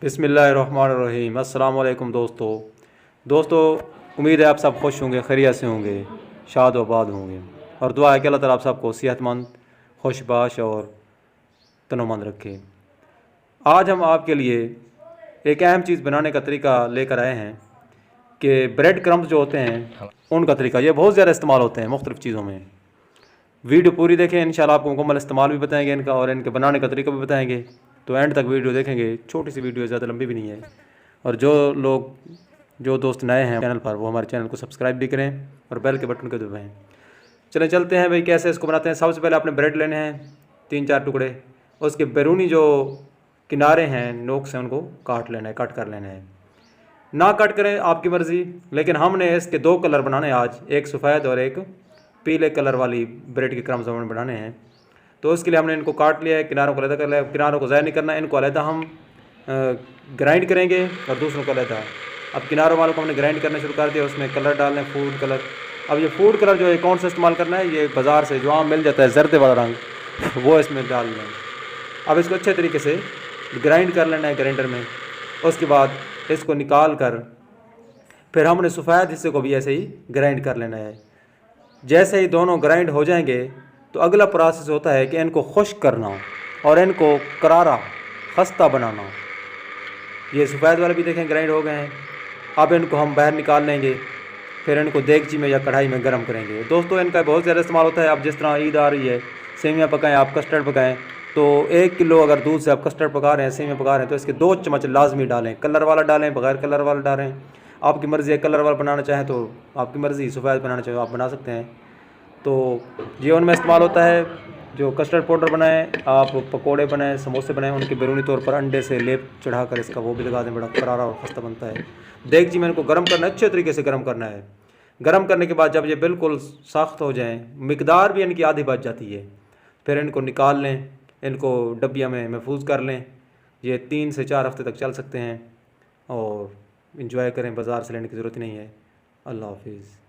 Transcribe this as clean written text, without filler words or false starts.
बिस्मिल्लाहिर्रहमानिर्रहीम। अस्सलाम वालेकुम दोस्तों, उम्मीद है आप सब खुश होंगे, खैरियत से होंगे, शाद व आबाद होंगे और दुआ है कि अल्लाह ताला आप सबको सेहतमंद, खुशबाश और तनोमंद रखे। आज हम आपके लिए एक अहम चीज़ बनाने का तरीका लेकर आए हैं कि ब्रेड क्रम्स जो होते हैं उनका तरीका। ये बहुत ज़्यादा इस्तेमाल होते हैं मुख्तलिफ़ चीज़ों में। वीडियो पूरी देखें, इंशाल्लाह आपको मुकम्मल इस्तेमाल भी बताएंगे इनका और इनके बनाने का तरीका भी बताएंगे। तो एंड तक वीडियो देखेंगे, छोटी सी वीडियो, ज़्यादा लंबी भी नहीं है। और जो दोस्त नए हैं चैनल पर, वो हमारे चैनल को सब्सक्राइब भी करें और बेल के बटन को दबाएँ। चलें चलते हैं भाई, कैसे इसको बनाते हैं। सबसे पहले आपने ब्रेड लेने हैं 3-4 टुकड़े। उसके बैरूनी जो किनारे हैं, नोक से, उनको काट लेना है, कट कर लेना है। ना कट करें आपकी मर्ज़ी, लेकिन हमने इसके 2 कलर बनाने आज, एक सफ़ेद और एक पीले कलर वाली ब्रेड के क्रम्स हमने बनाने हैं। तो उसके लिए हमने इनको काट लिया है, किनारों को अलग कर लिया। किनारों को ज़ाया नहीं करना, इनको अलग हम ग्राइंड करेंगे और दूसरों को अलग। अब किनारों वालों को हमने ग्राइंड करना शुरू कर दिया। उसमें कलर डालना है, फूड कलर। अब ये फूड कलर जो है कौन सा इस्तेमाल करना है, ये बाज़ार से जो आम मिल जाता है जर्दे वाला रंग, वो इसमें डाल लें। अब इसको अच्छे तरीके से ग्राइंड कर लेना है ग्राइंडर में। उसके बाद इसको निकाल कर फिर हमने सफ़ेद हिस्से को भी ऐसे ही ग्राइंड कर लेना है। जैसे ही दोनों ग्राइंड हो जाएंगे तो अगला प्रोसेस होता है कि इनको खुश्क करना और इनको करारा खस्ता बनाना। ये सफ़ेद वाले भी देखें ग्राइंड हो गए हैं। अब इनको हम बाहर निकाल लेंगे, फिर इनको देगची में या कढ़ाई में गर्म करेंगे। दोस्तों, इनका बहुत ज़्यादा इस्तेमाल होता है। अब जिस तरह ईद आ रही है, सेवियाँ पकाएं, आप कस्टर्ड पकाएं, तो 1 किलो अगर दूध से आप कस्टर्ड पका रहे हैं, सेवियाँ पका रहे हैं, तो इसके 2 चम्मच लाजमी डालें। कलर वाला डालें, बगैर कलर वाला डालें, आपकी मर्ज़ी है। कलर वाला बनाना चाहें तो आपकी मर्ज़ी, सफ़ेद बनाना चाहें आप बना सकते हैं। तो ये उनमें इस्तेमाल होता है। जो कस्टर्ड पाउडर बनाएं, आप पकोड़े बनाएं, समोसे बनाएं, उनके बैरूनी तौर पर अंडे से लेप चढ़ाकर इसका वो भी लगा दें, बड़ा करारा और खस्ता बनता है। देगची में इनको गर्म करना है, अच्छे तरीके से गर्म करना है। गर्म करने के बाद जब ये बिल्कुल सख्त हो जाएं, मिकदार भी इनकी आधी बच जाती है, फिर इनको निकाल लें, इनको डब्बिया में महफूज कर लें। ये 3 से 4 हफ्ते तक चल सकते हैं और इंजॉय करें, बाज़ार से लेने की ज़रूरत नहीं है। अल्लाह हाफिज़।